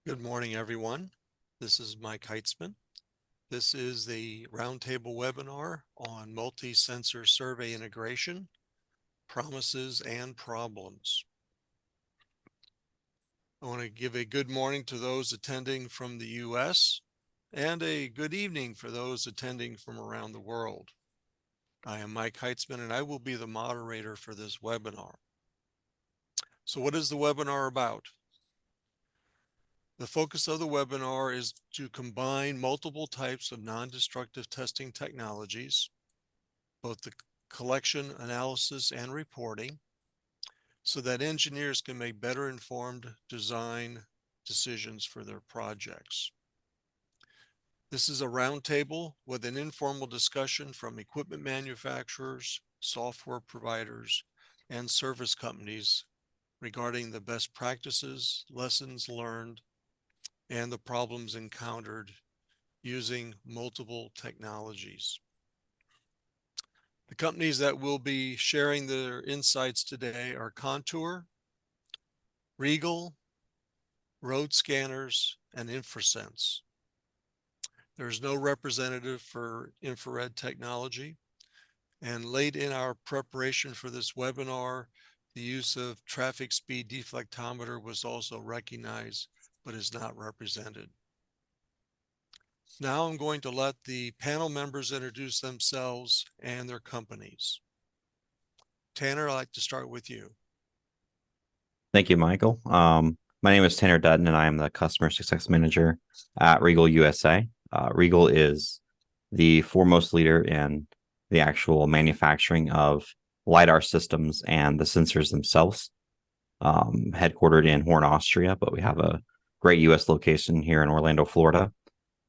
Good morning, everyone. This is Mike Heitzman. This is the roundtable webinar on multi-sensor survey integration, promises and problems. I want to give a good morning to those attending from the US and a good evening for those attending from around the world. I am Mike Heitzman and I will be the moderator for this webinar. So what is the webinar about? The focus of the webinar is to combine multiple types of non-destructive testing technologies, both the collection, analysis, and reporting, so that engineers can make better informed design decisions for their projects. This is a roundtable with an informal discussion from equipment manufacturers, software providers, and service companies regarding the best practices, lessons learned, and the problems encountered using multiple technologies. The companies that will be sharing their insights today are Contour, Regal, Road Scanners, and Infosense. There's no representative for infrared technology. And late in our preparation for this webinar, the use of traffic speed deflectometer was also recognized, but is not represented. Now I'm going to let the panel members introduce themselves and their companies. Tanner, I'd like to start with you. Thank you, Michael. My name is Tanner Dutton, and I am the Customer Success Manager at Regal USA. Regal is the foremost leader in the actual manufacturing of LiDAR systems and the sensors themselves, headquartered in Horn, Austria, but we have a great U.S. location here in Orlando, Florida.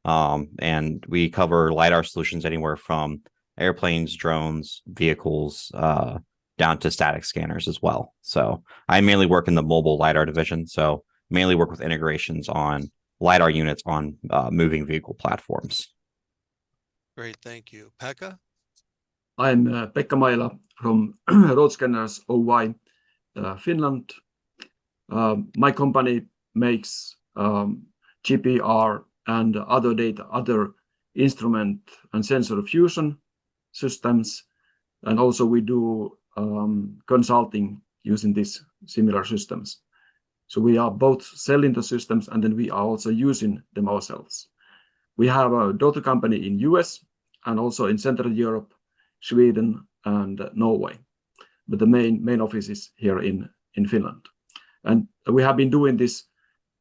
And we cover LiDAR solutions anywhere from airplanes, drones, vehicles, down to static scanners as well. So I mainly work in the mobile LiDAR division. So mainly work with integrations on LiDAR units on moving vehicle platforms. Great, thank you. Pekka? I'm Pekka Maila from Road Scanners Oy, Finland. My company makes GPR and other instrument and sensor fusion systems, and also we do consulting using these similar systems. So we are both selling the systems and then we are also using them ourselves. We have a daughter company in US and also in Central Europe, Sweden and Norway, but the main office is here in Finland. And we have been doing this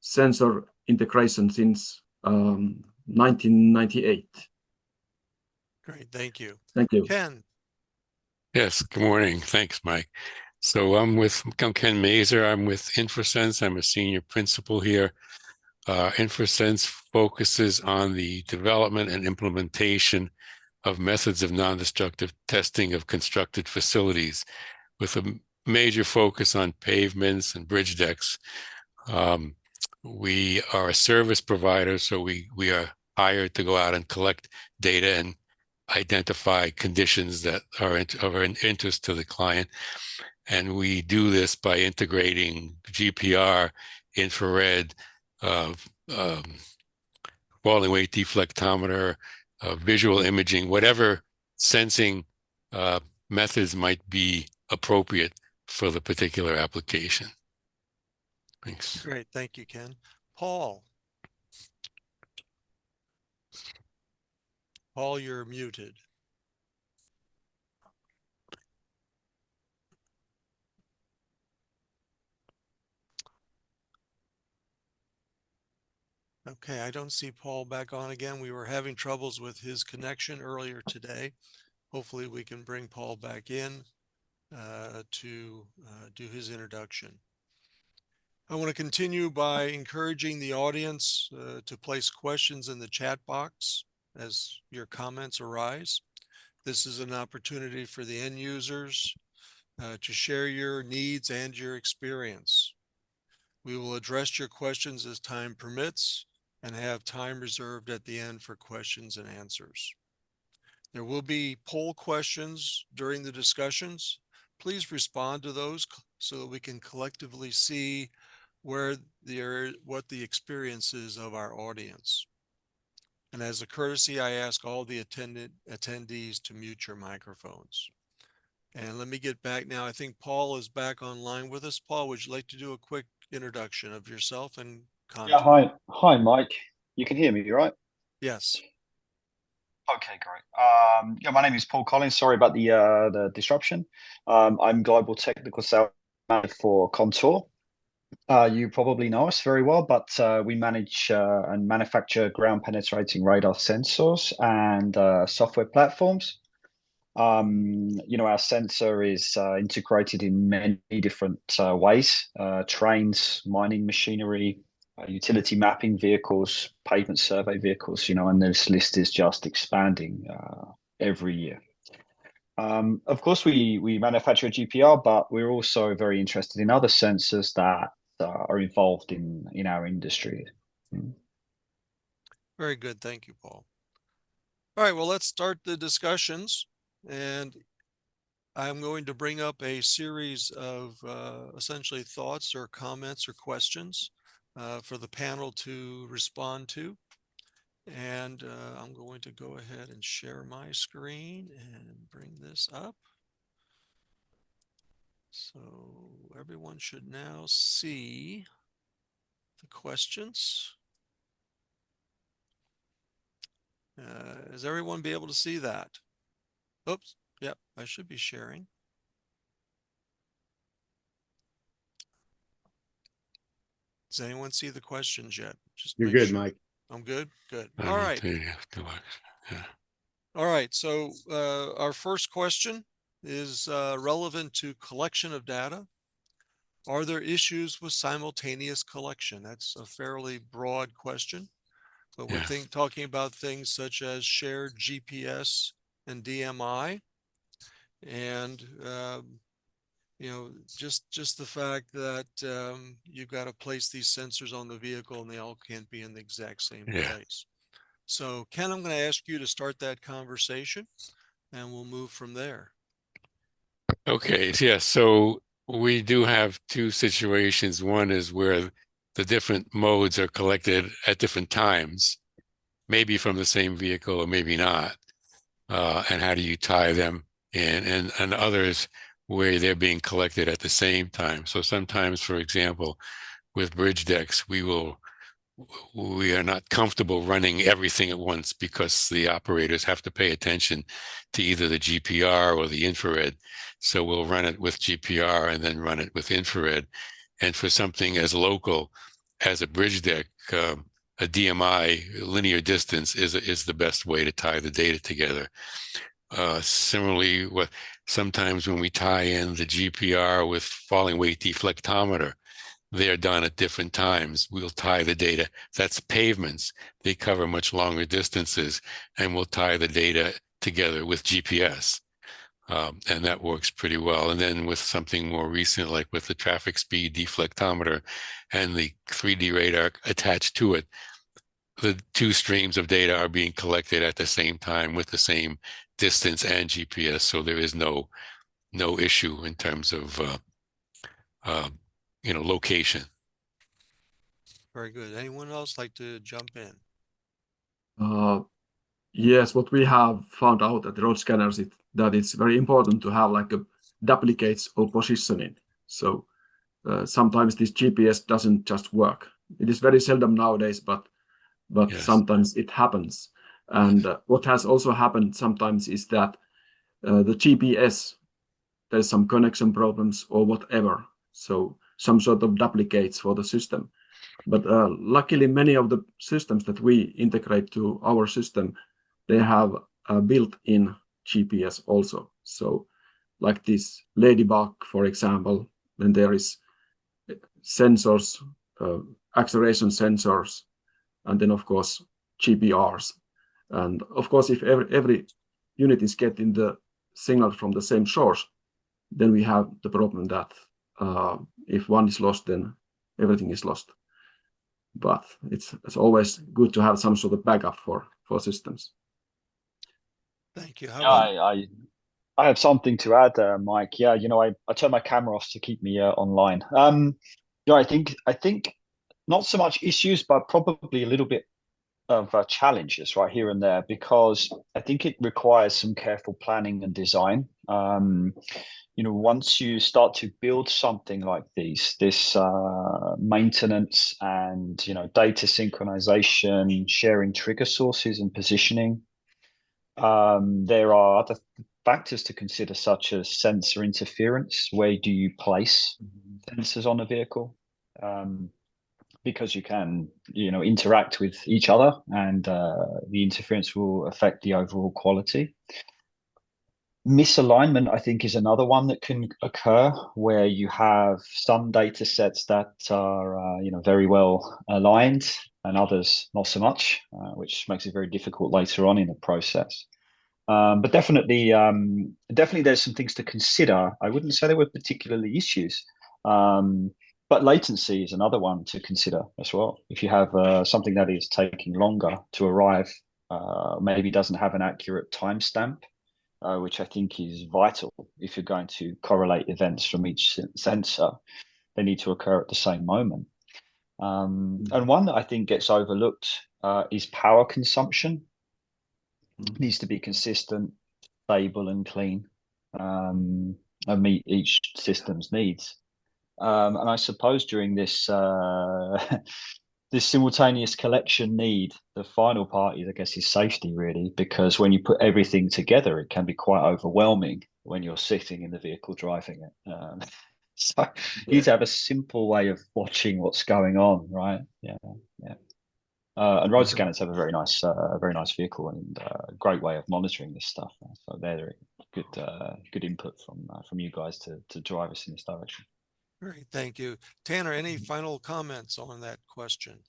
sensor integration since 1998. Great, thank you. Thank you. Ken? Yes, good morning. Thanks, Mike. So I'm Ken Mazer. I'm with Infosense. I'm a senior principal here. Infosense focuses on the development and implementation of methods of non-destructive testing of constructed facilities with a major focus on pavements and bridge decks. We are a service provider, so we are hired to go out and collect data and identify conditions that are of interest to the client. And we do this by integrating GPR, infrared, falling weight deflectometer, visual imaging, whatever sensing methods might be appropriate for the particular application. Thanks. Great, thank you, Ken. Paul? Paul, you're muted. Okay, I don't see Paul back on again. We were having troubles with his connection earlier today. Hopefully we can bring Paul back in to do his introduction. I want to continue by encouraging the audience to place questions in the chat box as your comments arise. This is an opportunity for the end users to share your needs and your experience. We will address your questions as time permits and have time reserved at the end for questions and answers. There will be poll questions during the discussions. Please respond to those so that we can collectively see what the experience is of our audience. And as a courtesy, I ask all the attendees to mute your microphones. And let me get back now. I think Paul is back online with us. Paul, would you like to do a quick introduction of yourself and content? Yeah, hi, Mike. You can hear me, right? Yes. Okay, great. Yeah, my name is Paul Collins. Sorry about the disruption. I'm global technical sales manager for Contour. You probably know us very well, but we manage and manufacture ground penetrating radar sensors and software platforms. Our sensor is integrated in many different ways: trains, mining machinery, utility mapping vehicles, pavement survey vehicles. And this list is just expanding every year. Of course, we manufacture a GPR, but we're also very interested in other sensors that are involved in our industry. Very good. Thank you, Paul. All right, well, let's start the discussions. And I'm going to bring up a series of essentially thoughts or comments or questions for the panel to respond to. And I'm going to go ahead and share my screen and bring this up. So everyone should now see the questions. Does everyone be able to see that? Oops. Yep, I should be sharing. Does anyone see the questions yet? Just You're make good, sure. Mike. I'm good? Good. I All don't right. think you have to watch. Yeah. All right. So our first question is relevant to collection of data. Are there issues with simultaneous collection? That's a fairly broad question, but we're Yes. talking about things such as shared GPS and DMI. And just the fact that you've got to place these sensors on the vehicle and they all can't be in the exact same Yeah. place. So Ken, I'm going to ask you to start that conversation and we'll move from there. Okay, yeah, so we do have two situations. One is where the different modes are collected at different times, maybe from the same vehicle or maybe not. And how do you tie them in? And others where they're being collected at the same time. So sometimes, for example, with bridge decks, we are not comfortable running everything at once because the operators have to pay attention to either the GPR or the infrared. So we'll run it with GPR and then run it with infrared. And for something as local as a bridge deck, a DMI, linear distance, is the best way to tie the data together. Similarly, sometimes when we tie in the GPR with falling weight deflectometer, they're done at different times. We'll tie the data. That's pavements. They cover much longer distances, and we'll tie the data together with GPS. And that works pretty well. And then with something more recent, like with the traffic speed deflectometer and the 3D radar attached to it, the two streams of data are being collected at the same time with the same distance and GPS. So there is no issue in terms of location. Very good. Anyone else like to jump in? Yes, what we have found out at road scanners is that it's very important to have like a duplicates of positioning. So sometimes this GPS doesn't just work. It is very seldom nowadays, but Yes. sometimes it happens. And what has also happened sometimes is that the GPS, there's some connection problems or whatever. So some sort of duplicates for the system. But luckily, many of the systems that we integrate to our system, they have a built-in GPS also. So like this Ladybug, for example, then there is sensors, acceleration sensors, and then of course GPRs. And of course, if every unit is getting the signal from the same source, then we have the problem that if one is lost, then everything is lost. But it's always good to have some sort of backup for systems. Thank you. Yeah, I have something to add, Mike. Yeah, I turn my camera off to keep me online. Yeah, I think not so much issues, but probably a little bit of challenges right here and there, because I think it requires some careful planning and design. Once you start to build something like this maintenance and data synchronization, sharing trigger sources and positioning, there are other factors to consider, such as sensor interference. Where do you place sensors on a vehicle? Because you can, interact with each other, and the interference will affect the overall quality. Misalignment, I think, is another one that can occur, where you have some data sets that are, very well aligned, and others not so much, which makes it very difficult later on in the process. But definitely, there's some things to consider. I wouldn't say there were particularly issues, but latency is another one to consider as well. If you have something that is taking longer to arrive, maybe doesn't have an accurate timestamp, which I think is vital if you're going to correlate events from each sensor. They need to occur at the same moment. And one that I think gets overlooked is power consumption. It needs to be consistent, stable, and clean, and meet each system's needs. And I suppose during this this simultaneous collection need, the final part is, I guess, is safety, really, because when you put everything together, it can be quite overwhelming when you're sitting in the vehicle driving it. So you need to have a simple way of watching what's going on, right? Yeah. And road scanners have a very nice vehicle, and a great way of monitoring this stuff. So they're good input from you guys to drive us in this direction. Great, thank you. Tanner, any final comments on that question?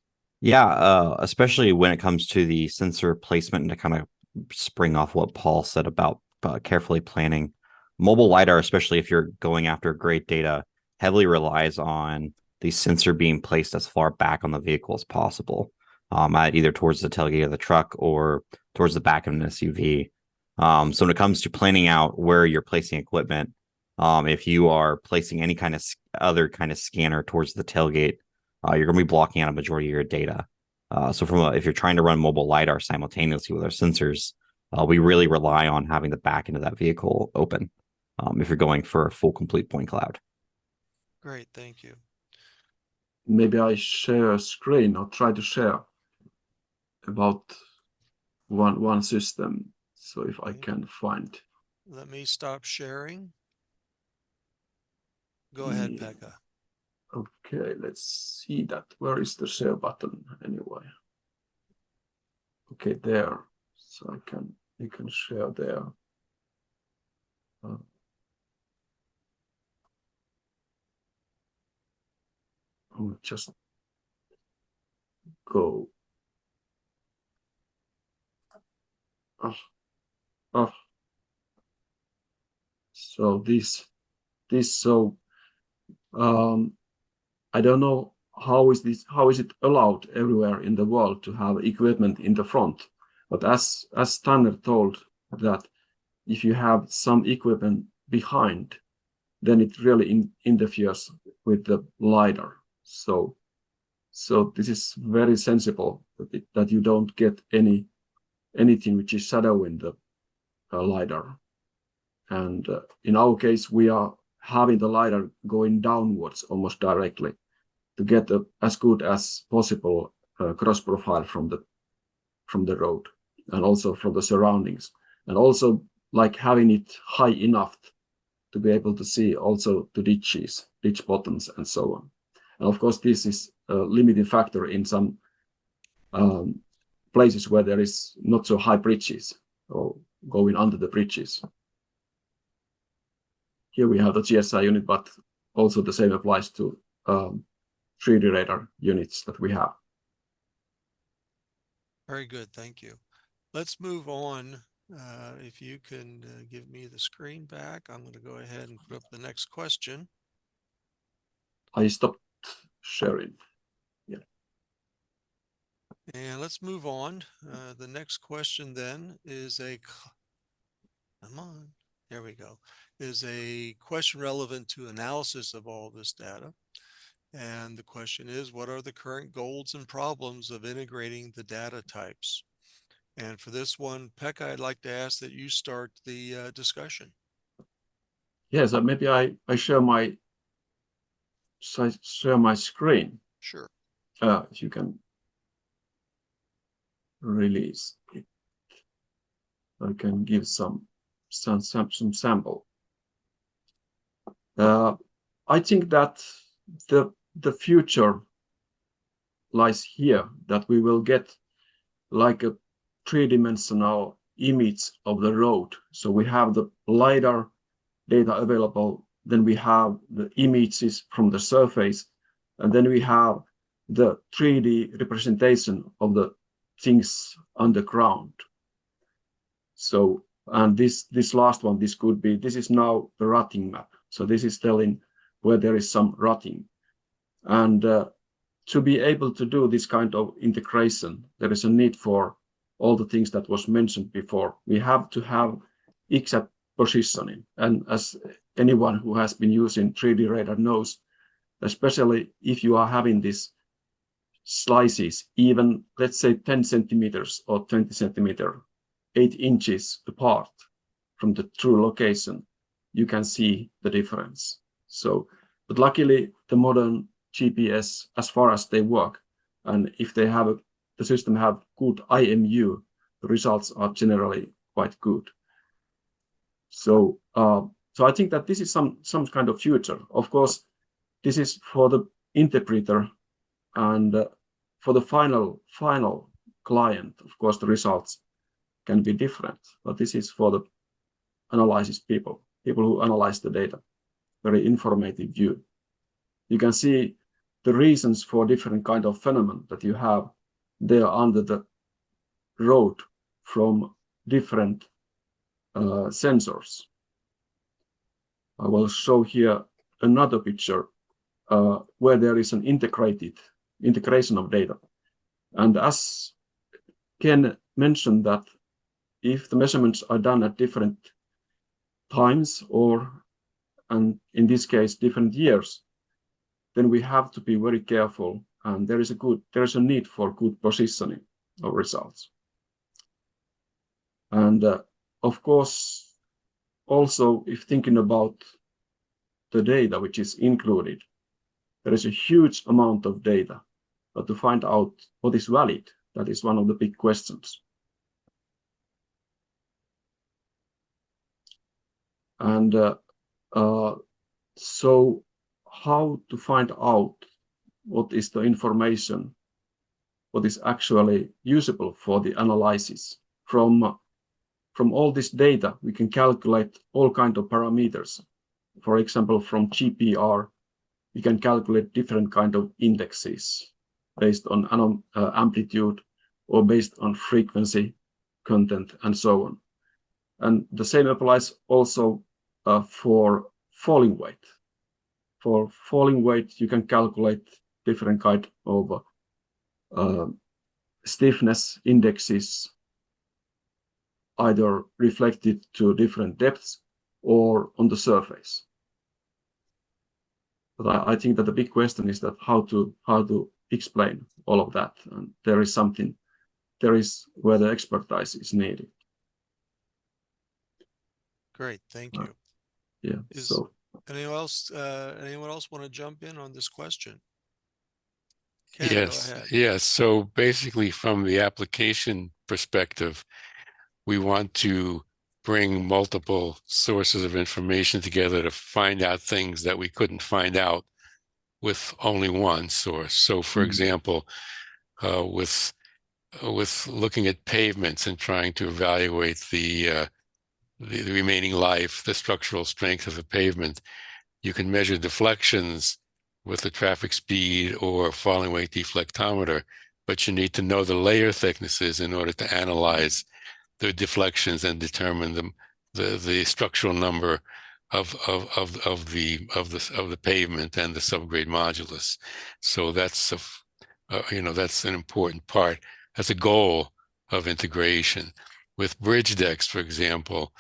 Yeah, especially when it comes to the sensor placement, and to kind of spring off what Paul said about carefully planning. Mobile LiDAR, especially if you're going after great data, heavily relies on the sensor being placed as far back on the vehicle as possible, either towards the tailgate of the truck or towards the back of an SUV. So when it comes to planning out where you're placing equipment, if you are placing any kind of other kind of scanner towards the tailgate, you're going to be blocking out a majority of your data. So if you're trying to run mobile LiDAR simultaneously with our sensors, we really rely on having the back end of that vehicle open if you're going for a full complete point cloud. Great, thank you. Maybe I share a screen or try to share about one system. So if I can find. Let me stop sharing. Go ahead, Pekka. Okay, let's see that. Where is the share button anyway? Okay, there. So you can share there. I'll just go. So I don't know how is it allowed everywhere in the world to have equipment in the front, but as Tanner told, that if you have some equipment behind, then it really interferes with the LiDAR. So this is very sensible that you don't get anything which is shadowing the LiDAR. And in our case, we are having the LiDAR going downwards almost directly to get as good as possible cross profile from the road, and also from the surroundings, and also like having it high enough to be able to see also the ditch bottoms and so on. And of course, this is a limiting factor in some places where there is not so high bridges or going under the bridges. Here we have the GSI unit, but also the same applies to 3D radar units that we have. Very good, thank you. Let's move on. If you can give me the screen back, I'm going to go ahead and put up the next question. I stopped sharing. Yeah. And let's move on. The next question then is come on, there we go, is a question relevant to analysis of all this data. And the question is, what are the current goals and problems of integrating the data types? And for this one, Pekka, I'd like to ask that you start the discussion. Yes, maybe I share my screen. Sure. If you can release it, I can give some sample. I think that the future lies here, that we will get like a three-dimensional image of the road. So we have the LiDAR data available, then we have the images from the surface, and then we have the 3D representation of the things underground. So, and this last one, this is now the rutting map. So this is telling where there is some rutting. And to be able to do this kind of integration, there is a need for all the things that was mentioned before. We have to have exact positioning. And as anyone who has been using 3D radar knows, especially if you are having these slices, even let's say 10 centimeters or 20 centimeter, 8 inches apart from the true location, you can see the difference. So, but luckily the modern GPS, as far as they work, and if they have the system have good IMU, the results are generally quite good. So, so I think that this is some kind of future. Of course, this is for the interpreter, and for the final client. Of course, the results can be different, but this is for the analysis people who analyze the data. Very informative view. You can see the reasons for different kind of phenomenon that you have there under the road from different sensors. I will show here another picture where there is an integration of data. And as Ken mentioned, that if the measurements are done at different times, and in this case, different years, then we have to be very careful. And there is a need for good positioning of results. And of course, also, if thinking about the data which is included, there is a huge amount of data, but to find out what is valid, that is one of the big questions. And so how to find out what is the information, what is actually usable for the analysis? From all this data, we can calculate all kinds of parameters. For example, from GPR, we can calculate different kind of indexes based on amplitude or based on frequency, content, and so on. And the same applies also for falling weight. For falling weight, you can calculate different kind of stiffness indexes, either reflected to different depths or on the surface. But I think that the big question is that how to explain all of that. And there is where the expertise is needed. Great, thank you. Yeah. So anyone else want to jump in on this question? Ken, Yes, go ahead. yes. So basically, from the application perspective, we want to bring multiple sources of information together to find out things that we couldn't find out with only one source. So, for example, with looking at pavements and trying to evaluate the remaining life, the structural strength of the pavement, you can measure deflections with the traffic speed or falling weight deflectometer, but you need to know the layer thicknesses in order to analyze the deflections and determine the structural number of the pavement and the subgrade modulus. So that's that's an important part. That's a goal of integration. With bridge decks, for example,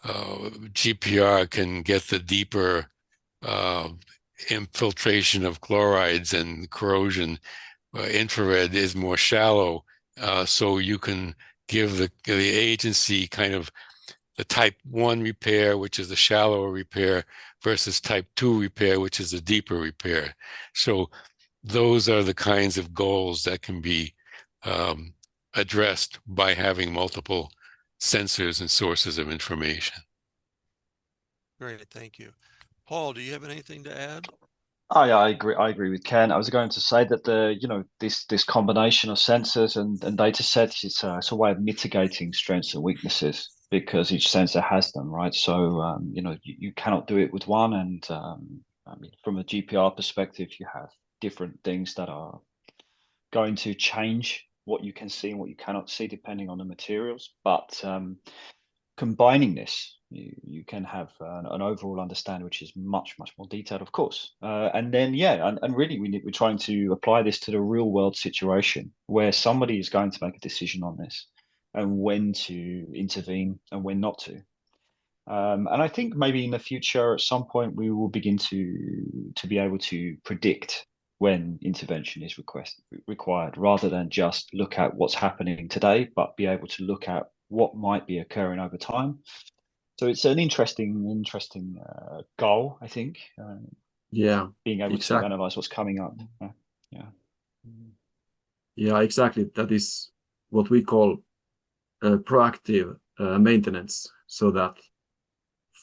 GPR can get the deeper infiltration of chlorides and corrosion. Infrared is more shallow, so you can give the agency kind of the type 1 repair, which is the shallower repair, versus type 2 repair, which is the deeper repair. So those are the kinds of goals that can be addressed by having multiple sensors and sources of information. Great, thank you. Paul, do you have anything to add? Oh yeah, I agree. I agree with Ken. I was going to say that this combination of sensors and data sets, it's a way of mitigating strengths and weaknesses because each sensor has them, right? So you cannot do it with one. And I mean, from a GPR perspective, you have different things that are going to change what you can see and what you cannot see depending on the materials. But combining this, you can have an overall understanding which is much more detailed, of course. And then and really we're trying to apply this to the real world situation where somebody is going to make a decision on this and when to intervene and when not to. And I think maybe in the future at some point we will begin to be able to predict when intervention is required rather than just look at what's happening today, but be able to look at what might be occurring over time. So it's an interesting goal, I think. Yeah, Being able to exactly. analyze what's coming up. Yeah, exactly. That is what we call proactive maintenance, so that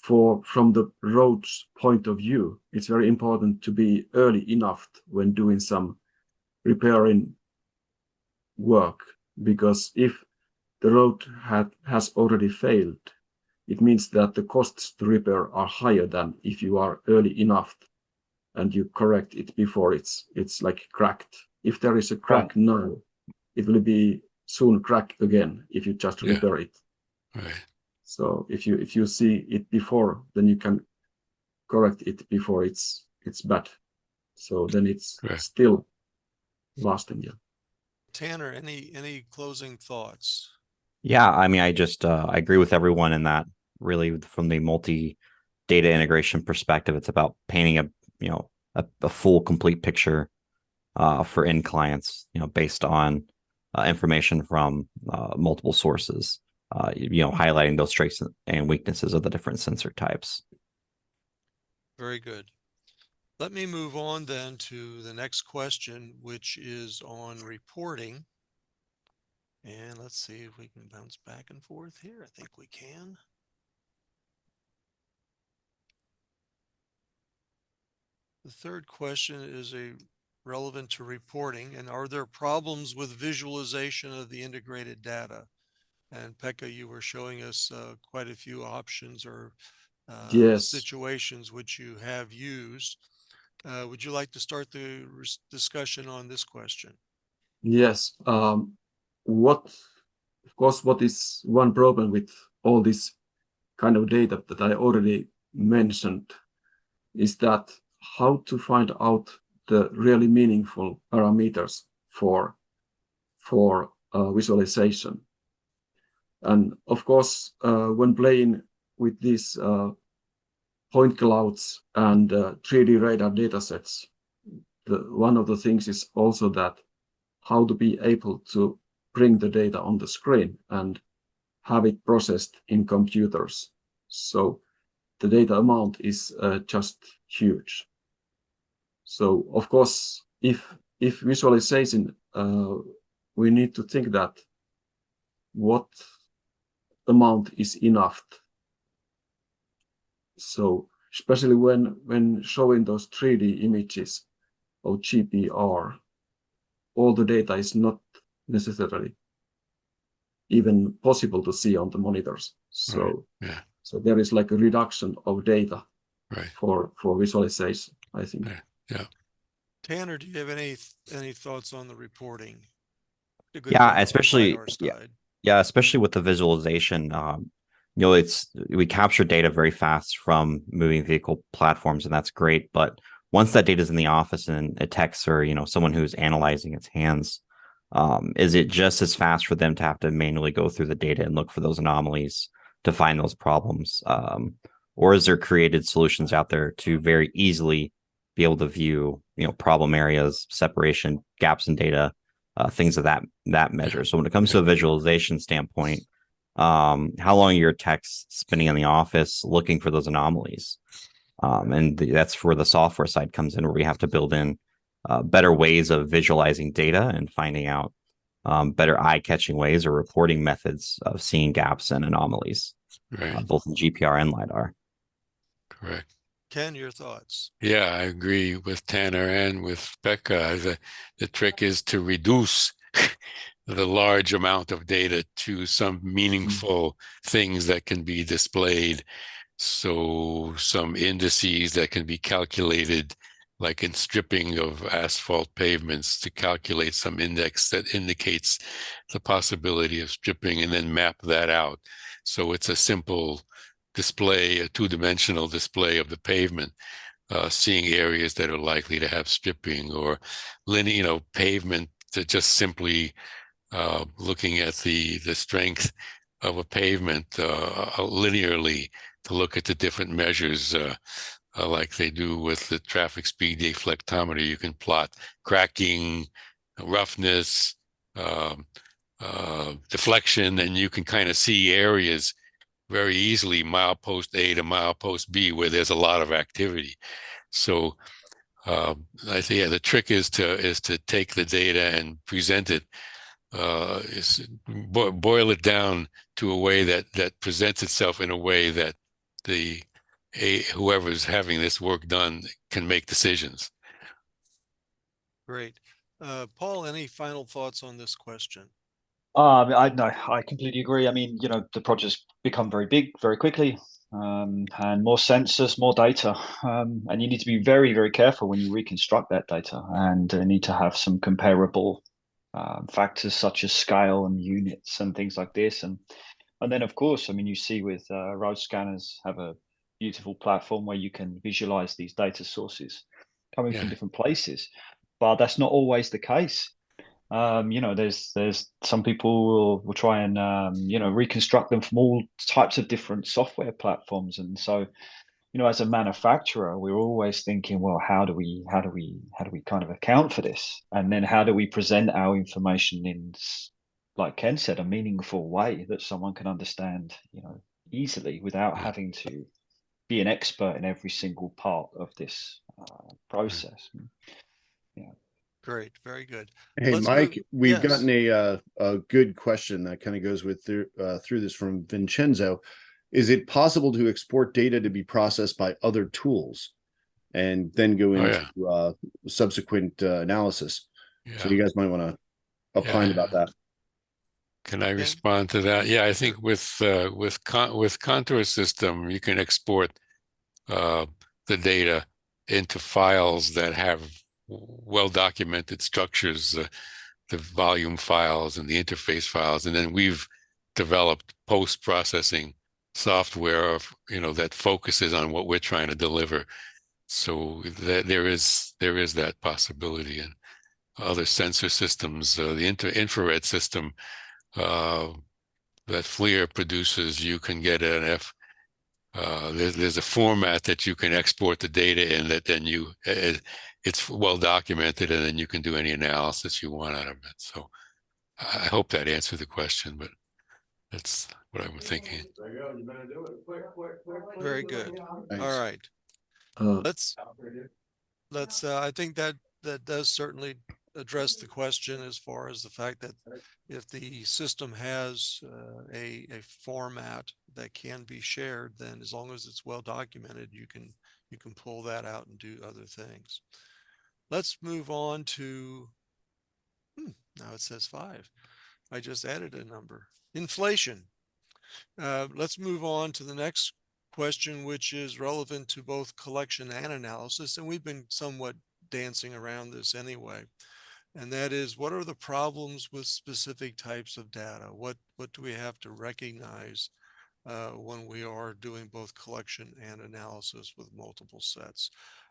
from the road's point of view, it's very important to be early enough when doing some repairing work, because if the road has already failed, it means that the costs to repair are higher than if you are early enough and you correct it before it's like cracked. If there is a crack now, it will be soon crack again if you just repair it. Right. So if you see it before, then you can correct it before it's bad. So then it's still lasting. Yeah. Tanner, any closing thoughts? Yeah, I mean, I just I agree with everyone in that. Really, from the multi data integration perspective, it's about painting a full, complete picture for end clients, based on information from multiple sources, highlighting those strengths and weaknesses of the different sensor types. Very good. Let me move on then to the next question, which is on reporting. And let's see if we can bounce back and forth here. I think we can. The third question is relevant to reporting. And are there problems with visualization of the integrated data? And Pekka, you were showing us quite a few options or situations which you have used. Would you like to start the discussion on this question? Yes. What is one problem with all this kind of data that I already mentioned is that how to find out the really meaningful parameters for visualization. And of course, when playing with these point clouds and 3D radar datasets, one of the things is also that how to be able to bring the data on the screen and have it processed in computers. So the data amount is just huge. So of course, if visualization, we need to think that what amount is enough. So especially when showing those 3D images of GPR, all the data is not necessarily even possible to see on the monitors. So so there is like a reduction of data for visualization, I think. Yeah. Tanner, do you have any thoughts on the reporting? Especially with the visualization. We capture data very fast from moving vehicle platforms, and that's great. But once that data is in the office and a techs or someone who's analyzing its hands, is it just as fast for them to have to manually go through the data and look for those anomalies to find those problems? Or is there created solutions out there to very easily be able to view, problem areas, separation, gaps in data, things of that measure. So when it comes to a visualization standpoint, how long are your techs spending in the office looking for those anomalies? And that's where the software side comes in, where we have to build in better ways of visualizing data and finding out better eye-catching ways or reporting methods of seeing gaps and anomalies, Right. both in GPR and LiDAR. Correct. Ken, your thoughts? Yeah, I agree with Tanner and with Becca. The trick is to reduce the large amount of data to some meaningful things that can be displayed. So some indices that can be calculated, like in stripping of asphalt pavements, to calculate some index that indicates the possibility of stripping and then map that out. So it's a simple display, a two-dimensional display of the pavement, seeing areas that are likely to have stripping, or linear, pavement to just simply looking at the strength of a pavement linearly, to look at the different measures like they do with the traffic speed deflectometer. You can plot cracking, roughness, deflection, and you can kind of see areas very easily, milepost A to milepost B, where there's a lot of activity. So I think the trick is to take the data and present it, boil it down to a way that presents itself in a way that whoever's having this work done can make decisions. Great. Paul, any final thoughts on this question? I completely agree. I mean, the projects become very big very quickly, and more sensors, more data, and you need to be very, very careful when you reconstruct that data, and need to have some comparable factors such as scale and units and things like this, and then of course, I mean, you see with road scanners have a beautiful platform where you can visualize these data sources coming from different places, but that's not always the case. There's some people will try and reconstruct them from all types of different software platforms, and so as a manufacturer, we're always thinking, well, how do we kind of account for this, and then how do we present our information in, like Ken said, a meaningful way that someone can understand easily without having to be an expert in every single part of this process. Yeah. Great, very good. Hey, Let's Mike, move. we've Yes. gotten a good question that kind of goes with through this from Vincenzo. Is it possible to export data to be processed by other tools and then go into subsequent analysis? So you guys might want to opine about that. Can I respond to that? Yeah, I think with Contour System, you can export the data into files that have well-documented structures, the volume files and the interface files, and then we've developed post-processing software that focuses on what we're trying to deliver. So that there is that possibility. And other sensor systems, the infrared system that FLIR produces, you can get there's a format that you can export the data in, that then it's well documented, and then you can do any analysis you want out of it. So I hope that answered the question, but that's what I'm thinking. Very good. Thanks. All right. Let's I think that does certainly address the question, as far as the fact that if the system has a format that can be shared, then as long as it's well documented, you can pull that out and do other things. Let's move on to now it says 5. I just added a number. Inflation. Let's move on to the next question, which is relevant to both collection and analysis, and we've been somewhat dancing around this anyway. And that is, what are the problems with specific types of data? What do we have to recognize when we are doing both collection and analysis with multiple sets?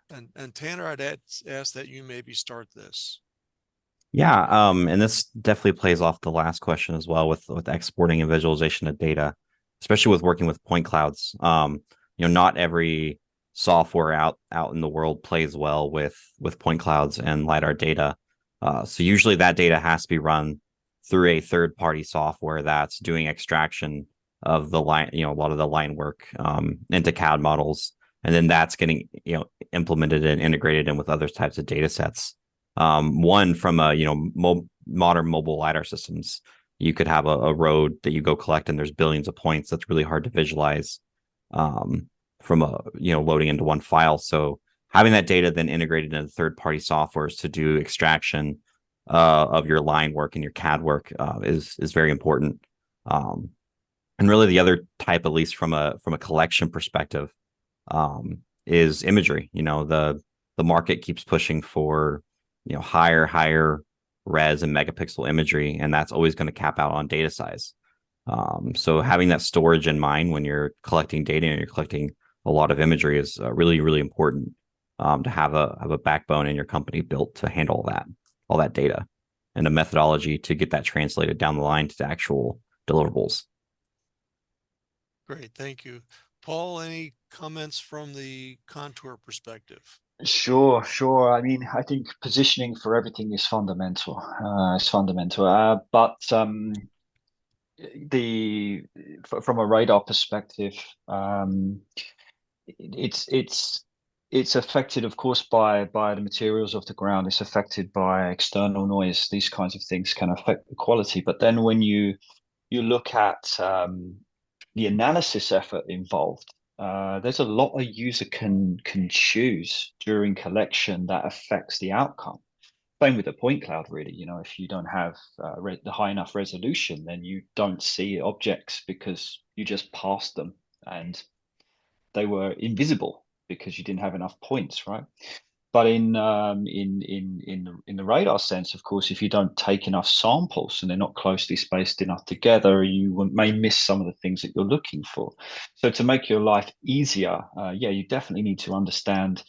And Tanner, I'd ask that you maybe start this. Yeah, and this definitely plays off the last question as well, with exporting and visualization of data, especially with working with point clouds. Not every software out in the world plays well with point clouds and lidar data. So usually that data has to be run through a third-party software that's doing extraction of the line, a lot of the line work into CAD models, and then that's getting implemented and integrated in with other types of data sets. One from a modern mobile lidar systems, you could have a road that you go collect, and there's billions of points. That's really hard to visualize from loading into one file. So having that data then integrated into third-party softwares to do extraction of your line work and your CAD work is very important. And really, the other type, at least from a collection perspective, is imagery. The market keeps pushing for higher res and megapixel imagery, and that's always going to cap out on data size. So having that storage in mind when you're collecting data and you're collecting a lot of imagery is really, really important to have a backbone in your company built to handle all that data, and a methodology to get that translated down the line to actual deliverables. Great, thank you. Paul, any comments from the Contour perspective? Sure. I mean, I think positioning for everything is fundamental. But from a radar perspective, it's affected, of course, by the materials of the ground. It's affected by external noise. These kinds of things can affect the quality. But then when you look at the analysis effort involved, there's a lot a user can choose during collection that affects the outcome. Same with the point cloud, really. If you don't have the high enough resolution, then you don't see objects because you just passed them and they were invisible because you didn't have enough points, right? But in the radar sense, of course, if you don't take enough samples and they're not closely spaced enough together, you may miss some of the things that you're looking for. So to make your life easier, you definitely need to understand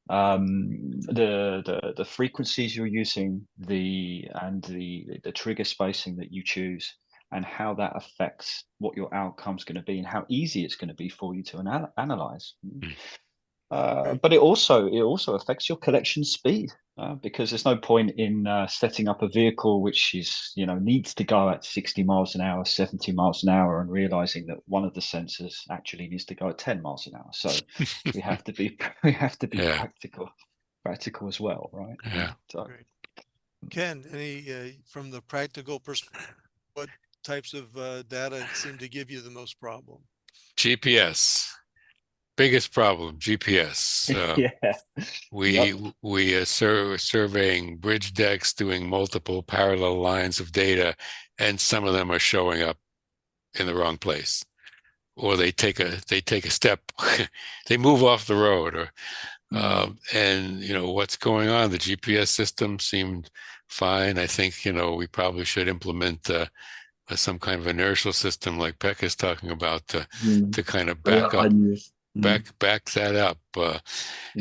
the frequencies you're using, the trigger spacing that you choose, and how that affects what your outcome's going to be and how easy it's going to be for you to analyze. But it also affects your collection speed, because there's no point in setting up a vehicle which is needs to go at 60 miles an hour, 70 miles an hour, and realizing that one of the sensors actually needs to go at 10 miles an hour. So we have to be practical as well, right? Yeah. So, Ken, any from the practical perspective, what types of data seem to give you the most problem? GPS. Biggest problem, GPS. We are surveying bridge decks, doing multiple parallel lines of data, and some of them are showing up in the wrong place, or they take a step, they move off the road, or and what's going on. The GPS system seemed fine. I think we probably should implement some kind of inertial system like Pekka is talking about to kind of back that up.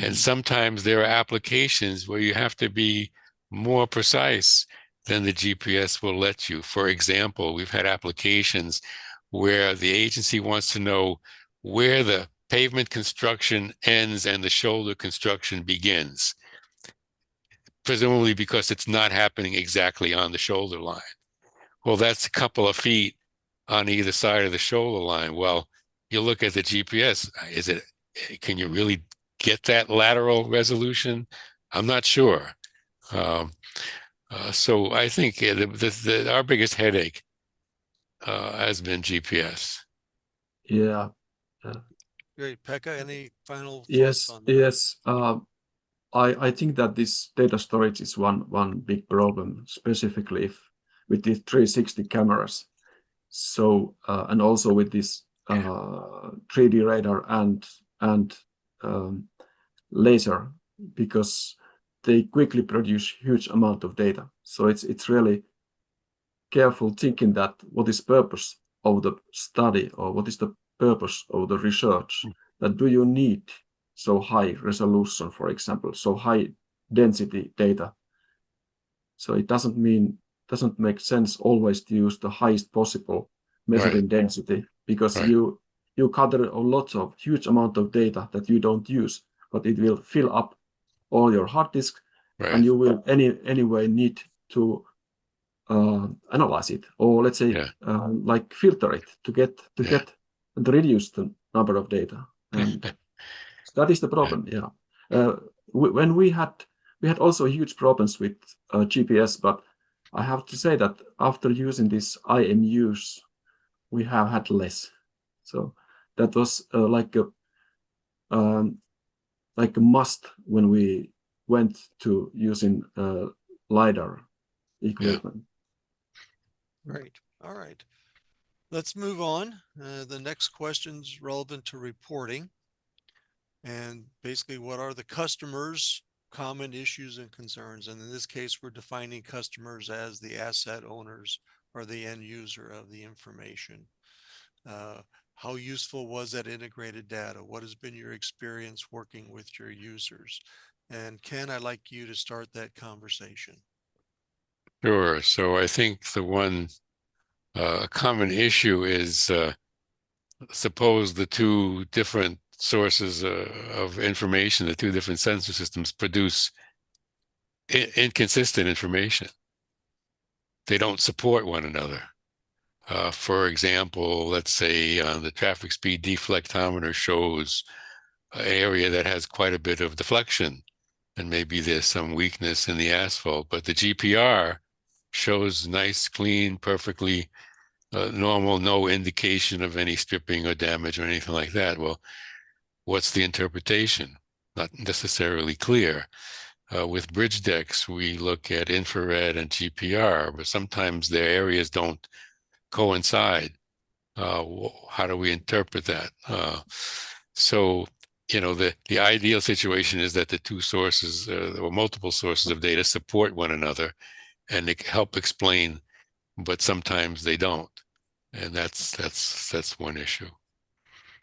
And sometimes there are applications where you have to be more precise than the GPS will let you. For example, we've had applications where the agency wants to know where the pavement construction ends and the shoulder construction begins, presumably because it's not happening exactly on the shoulder line. Well, that's a couple of feet on either side of the shoulder line. Well, you look at the GPS, can you really get that lateral resolution? I'm not sure. So I think our biggest headache has been GPS. Yeah. Great. Pekka, any final thoughts on that? Yes. I think that this data storage is one big problem, specifically with the 360 cameras. So and also with this 3D radar and laser, because they quickly produce huge amount of data. So it's really careful thinking that what is purpose of the study, or what is the purpose of the research, that do you need so high resolution, for example, so high density data. So it doesn't make sense always to use the highest possible measuring density, because you you gather a lot of huge amount of data that you don't use, but it will fill up all your hard disk, and you will anyway need to analyze it, or let's say like filter it to get and reduce the number of data, and that is the problem. When we had also huge problems with GPS, but I have to say that after using this IMUs, we have had less. So that was like a must when we went to using LiDAR equipment. Great. All right. Let's move on. The next question's relevant to reporting. And basically, what are the customers' common issues and concerns? And in this case, we're defining customers as the asset owners or the end user of the information. How useful was that integrated data? What has been your experience working with your users? And Ken, I'd like you to start that conversation. Sure. So I think the one common issue is suppose the two different sources of information, the two different sensor systems produce inconsistent information. They don't support one another. For example, let's say the traffic speed deflectometer shows an area that has quite a bit of deflection, and maybe there's some weakness in the asphalt, but the GPR shows nice, clean, perfectly normal, no indication of any stripping or damage or anything like that. Well, what's the interpretation? Not necessarily clear. With bridge decks, we look at infrared and GPR, but sometimes their areas don't coincide. How do we interpret that? So, you know, the ideal situation is that the two sources or multiple sources of data support one another and they help explain, but sometimes they don't. And that's one issue.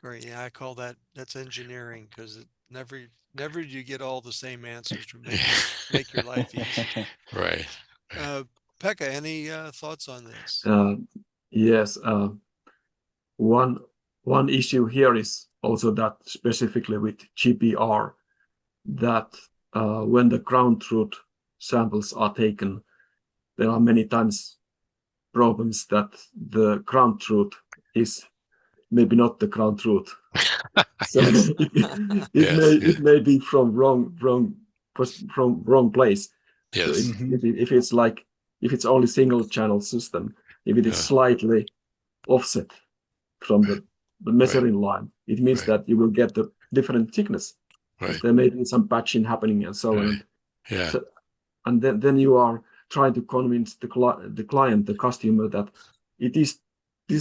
Great. Yeah, I call that's engineering, because never do you get all the same answers to make your life easy. Right. Pekka, any thoughts on this? Yes. One issue here is also that specifically with GPR, that when the ground truth samples are taken, there are many times problems that the ground truth is maybe not the ground truth. So it may be from wrong place. Yes. So if it's like, if it's only single channel system, if it is slightly offset from the measuring line, it means that you will get the different thickness. Right. There may be some patching happening and so on. Yeah. So, and then you are trying to convince the client, the customer, that this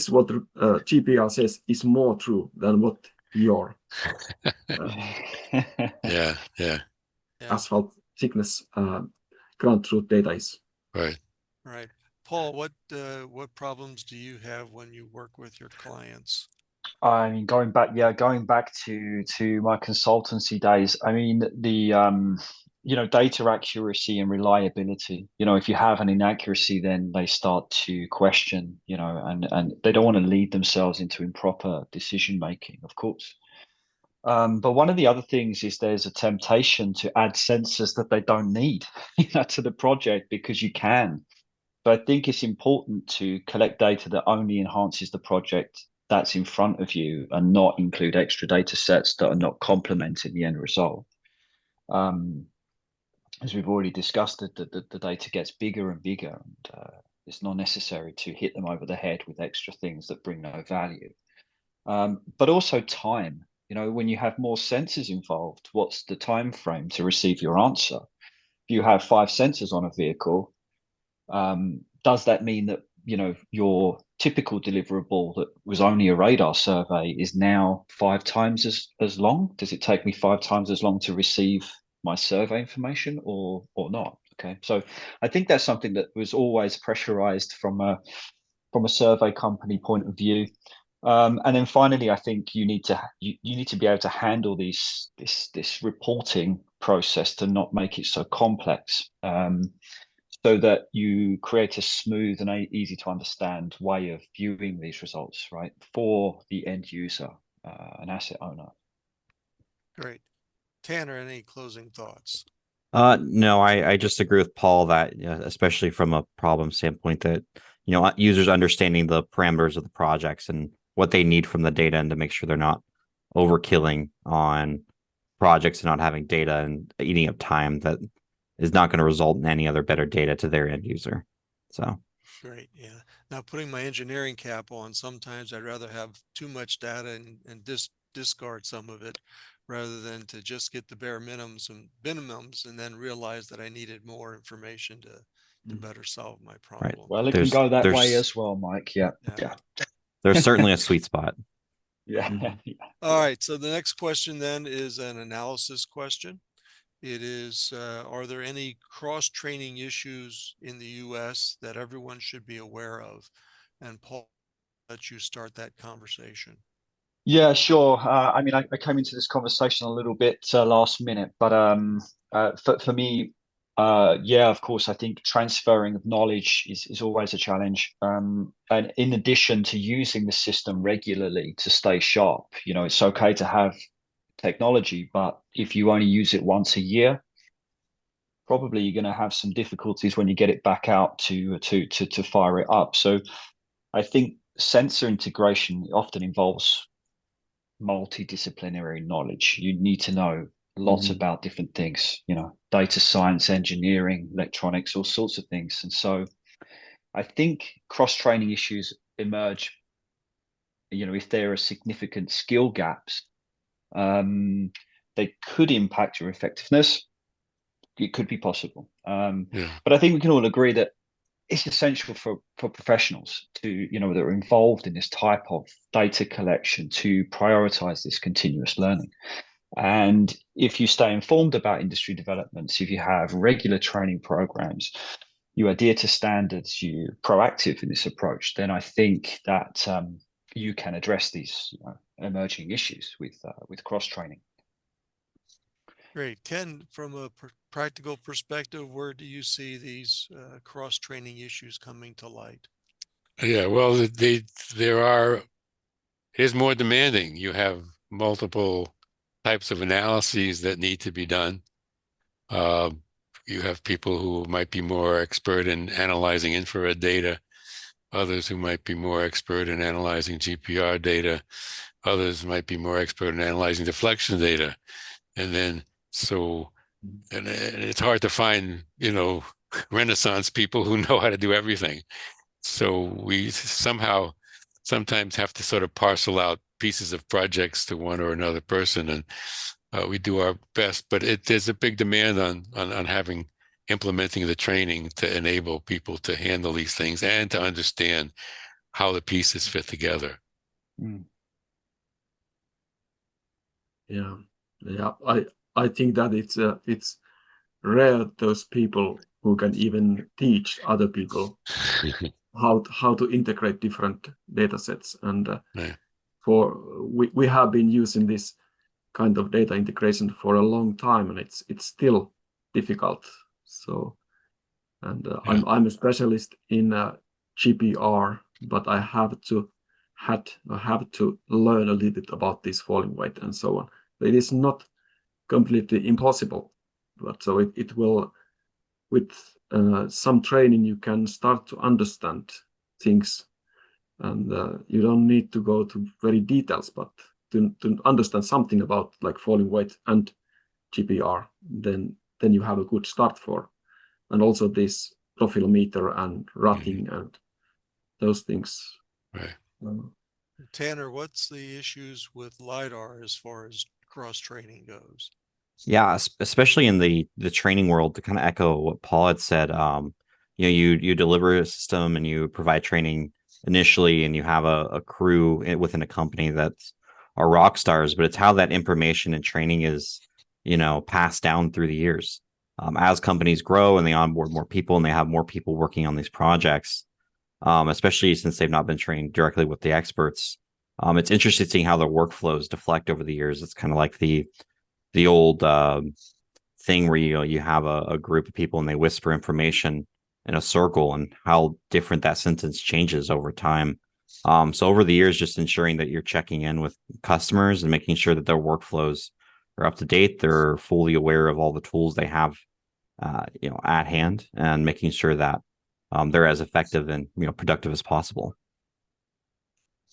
what GPR says is more true than what your asphalt thickness ground truth data is. Right. Right. Paul, what problems do you have when you work with your clients? I mean, going back to my consultancy days, I mean, the data accuracy and reliability. If you have an inaccuracy, then they start to question, and they don't want to lead themselves into improper decision making, of course. But one of the other things is there's a temptation to add sensors that they don't need, to the project, because you can. But I think it's important to collect data that only enhances the project that's in front of you, and not include extra data sets that are not complementing the end result. As we've already discussed, the data gets bigger and bigger, and it's not necessary to hit them over the head with extra things that bring no value. But also time. When you have more sensors involved, what's the time frame to receive your answer? If you have 5 sensors on a vehicle, does that mean that your typical deliverable that was only a radar survey is now 5 times as long? Does it take me 5 times as long to receive my survey information, or not? Okay, so I think that's something that was always pressurized from a survey company point of view. And then finally, I think you need to be able to handle this reporting process to not make it so complex. so that you create a smooth and easy to understand way of viewing these results, right, for the end user, an asset owner. Great. Tanner, any closing thoughts? No, I just agree with Paul that especially from a problem standpoint that users understanding the parameters of the projects and what they need from the data and to make sure they're not overkilling on projects and not having data and eating up time that is not going to result in any other better data to their end user. So great. Yeah. Now putting my engineering cap on, sometimes I'd rather have too much data and discard some of it rather than to just get the bare minimums and then realize that I needed more information to better solve my problem. Well, it can go that way as well, Mike. Yeah. There's certainly a sweet spot. Yeah. All right. So the next question then is an analysis question. It is, are there any cross-training issues in the US that everyone should be aware of? And Paul, I'll let you start that conversation. Yeah, sure. I mean, I came into this conversation a little bit last minute, but for me, yeah, of course, I think transferring of knowledge is always a challenge. And in addition to using the system regularly to stay sharp, it's okay to have technology, but if you only use it once a year, probably you're going to have some difficulties when you get it back out to fire it up. So I think sensor integration often involves multidisciplinary knowledge. You need to know lots about different things, data science, engineering, electronics, all sorts of things. And so I think cross-training issues emerge, if there are significant skill gaps, they could impact your effectiveness. It could be possible. But I think we can all agree that it's essential for professionals to, that are involved in this type of data collection to prioritize this continuous learning. And if you stay informed about industry developments, if you have regular training programs, you adhere to standards, you're proactive in this approach, then I think that you can address these emerging issues with cross-training. Great. Ken, from a practical perspective, where do you see these cross-training issues coming to light? Yeah, well, it is more demanding. You have multiple types of analyses that need to be done. You have people who might be more expert in analyzing infrared data, others who might be more expert in analyzing GPR data, others might be more expert in analyzing deflection data. And then and it's hard to find, Renaissance people who know how to do everything. So we sometimes have to sort of parcel out pieces of projects to one or another person, and we do our best. But there's a big demand on implementing the training to enable people to handle these things and to understand how the pieces fit together. Yeah, I think that it's rare those people who can even teach other people how to integrate different data sets. And we have been using this kind of data integration for a long time, and it's still difficult. So, and I'm a specialist in GPR, but I have to learn a little bit about this falling weight and so on. It is not completely impossible, but so it will, with some training, you can start to understand things, and you don't need to go to very details, but to understand something about like falling weight and GPR, then you have a good start for, and also this profilometer and rutting and those things. Right. Tanner, what's the issues with LiDAR as far as cross-training goes? Yeah, especially in the training world, to kind of echo what Paul had said, you deliver a system and you provide training initially, and you have a crew within a company that's are rock stars, but it's how that information and training is, passed down through the years. As companies grow and they onboard more people and they have more people working on these projects, especially since they've not been trained directly with the experts. It's interesting seeing how their workflows deflect over the years. It's kind of like the old thing where you have a group of people and they whisper information in a circle and how different that sentence changes over time. So over the years, just ensuring that you're checking in with customers and making sure that their workflows are up to date. They're fully aware of all the tools they have, at hand, and making sure that they're as effective and productive as possible.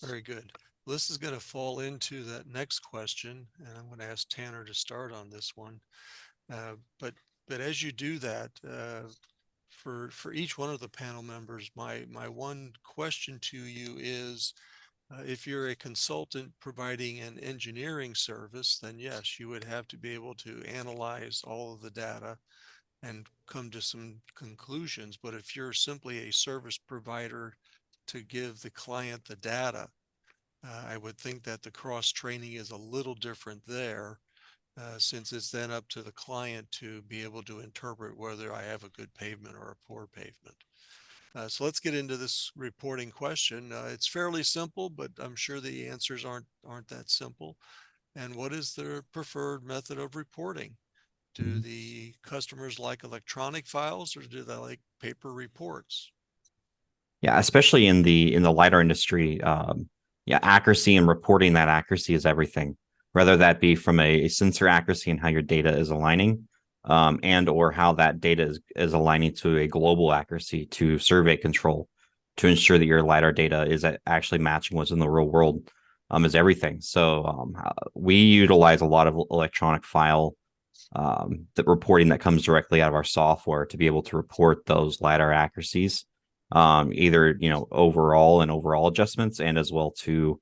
Very good. This is going to fall into that next question, and I'm going to ask Tanner to start on this one. But as you do that, for each one of the panel members, my one question to you is, if you're a consultant providing an engineering service, then yes, you would have to be able to analyze all of the data and come to some conclusions. But if you're simply a service provider to give the client the data, I would think that the cross training is a little different there, since it's then up to the client to be able to interpret whether I have a good pavement or a poor pavement. So let's get into this reporting question. It's fairly simple, but I'm sure the answers aren't that simple. And what is their preferred method of reporting? Do the customers like electronic files, or do they like paper reports? Yeah, especially in the LiDAR industry, accuracy and reporting that accuracy is everything. Whether that be from a sensor accuracy and how your data is aligning, and or how that data is aligning to a global accuracy to survey control to ensure that your LiDAR data is actually matching what's in the real world, is everything. So we utilize a lot of electronic file the reporting that comes directly out of our software to be able to report those LiDAR accuracies, either overall adjustments, and as well to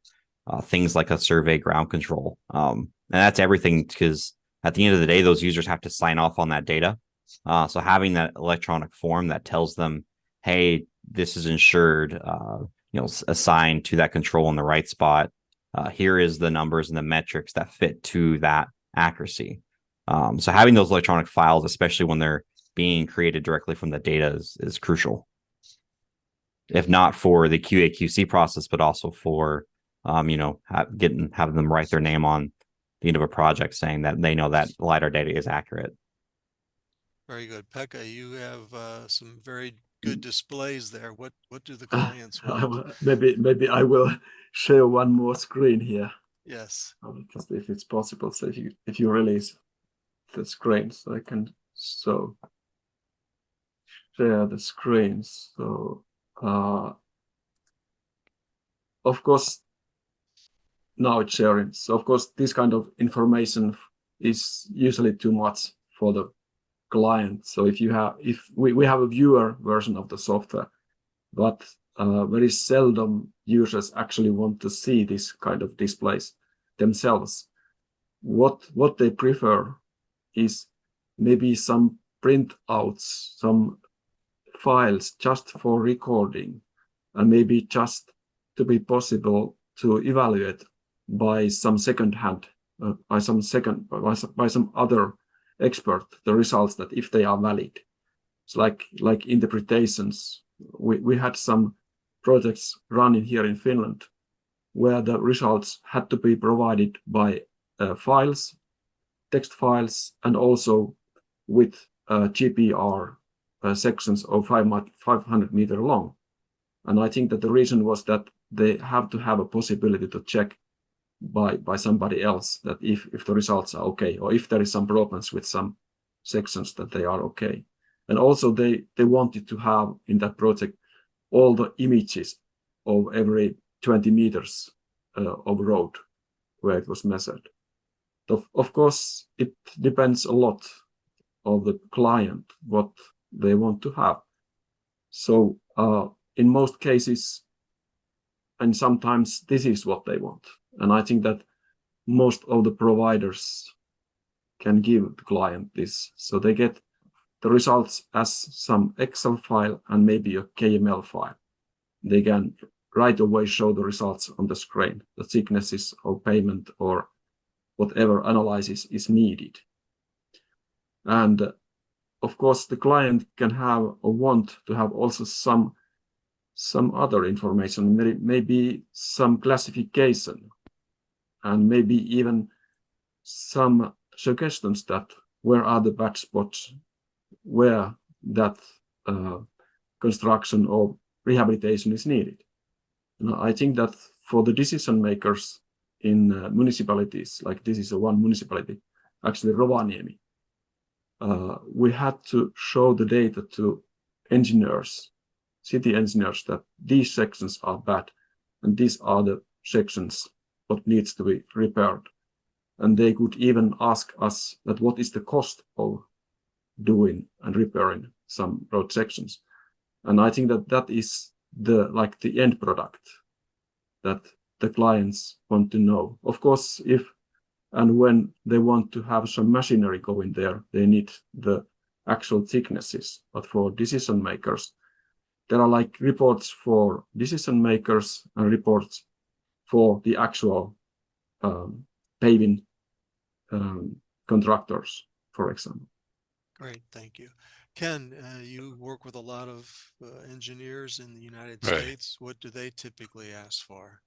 things like a survey ground control. And that's everything, because at the end of the day, those users have to sign off on that data. So having that electronic form that tells them, hey, this is insured, assigned to that control in the right spot. Here is the numbers and the metrics that fit to that accuracy. So having those electronic files, especially when they're being created directly from the data, is crucial. If not for the QA/QC process, but also for having them write their name on the end of a project saying that they know that LiDAR data is accurate. Very good. Pekka, you have some very good displays there. What do the clients want? Maybe I will share one more screen here. Yes. Just if it's possible. So if you release the screen, so I can share the screen. So of course now it's sharing. So of course this kind of information is usually too much for the client. So if we have a viewer version of the software, but very seldom users actually want to see this kind of displays themselves. What they prefer is maybe some printouts, some files just for recording, and maybe just to be possible to evaluate by some by some other expert the results, that if they are valid. It's like interpretations. We had some projects running here in Finland where the results had to be provided by files, text files, and also with GPR sections of 500 meter long. And I think that the reason was that they have to have a possibility to check by somebody else that if the results are okay, or if there is some problems with some sections, that they are okay. And also they wanted to have in that project all the images of every 20 meters of road where it was measured. Of course, it depends a lot of the client, what they want to have. So in most cases, and sometimes this is what they want. And I think that most of the providers can give the client this. So they get the results as some Excel file and maybe a KML file. They can right away show the results on the screen, the thicknesses of pavement or whatever analysis is needed. And of course, the client can have or want to have also some other information, maybe some classification, and maybe even some suggestions that where are the bad spots, where that construction or rehabilitation is needed. And I think that for the decision makers in municipalities, like this is one municipality, actually Rovaniemi, we had to show the data to engineers, city engineers, that these sections are bad and these are the sections what needs to be repaired. And they could even ask us that what is the cost of doing and repairing some road sections. And I think that that is the end product that the clients want to know. Of course, if and when they want to have some machinery going there, they need the actual thicknesses. But for decision makers, there are like reports for decision makers and reports for the actual paving contractors, for example. Great, thank you. Ken, you work with a lot of engineers in the United States. What do they typically ask for?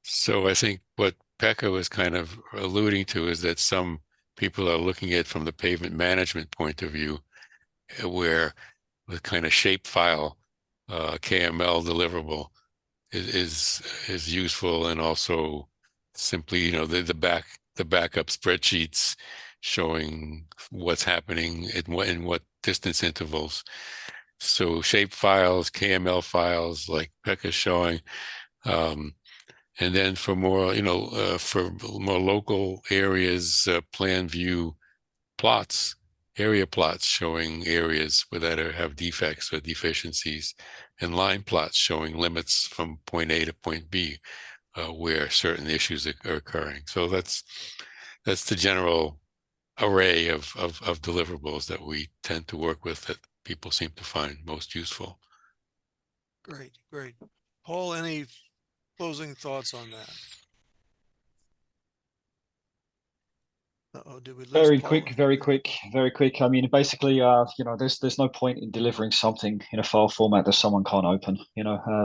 So I think what Pekka was kind of alluding to is that some people are looking at it from the pavement management point of view, where the kind of shapefile KML deliverable is useful, and also simply the backup spreadsheets showing what's happening in what distance intervals. So shape files, KML files, like Pekka's showing, and then for more for more local areas, plan view plots, area plots showing areas that have defects or deficiencies, and line plots showing limits from point A to point B, where certain issues are occurring. So that's the general array of deliverables that we tend to work with, that people seem to find most useful. Great, great. Paul, any closing thoughts on that? Uh-oh, did we lose Very Paul? quick. I mean, basically, there's no point in delivering something in a file format that someone can't open.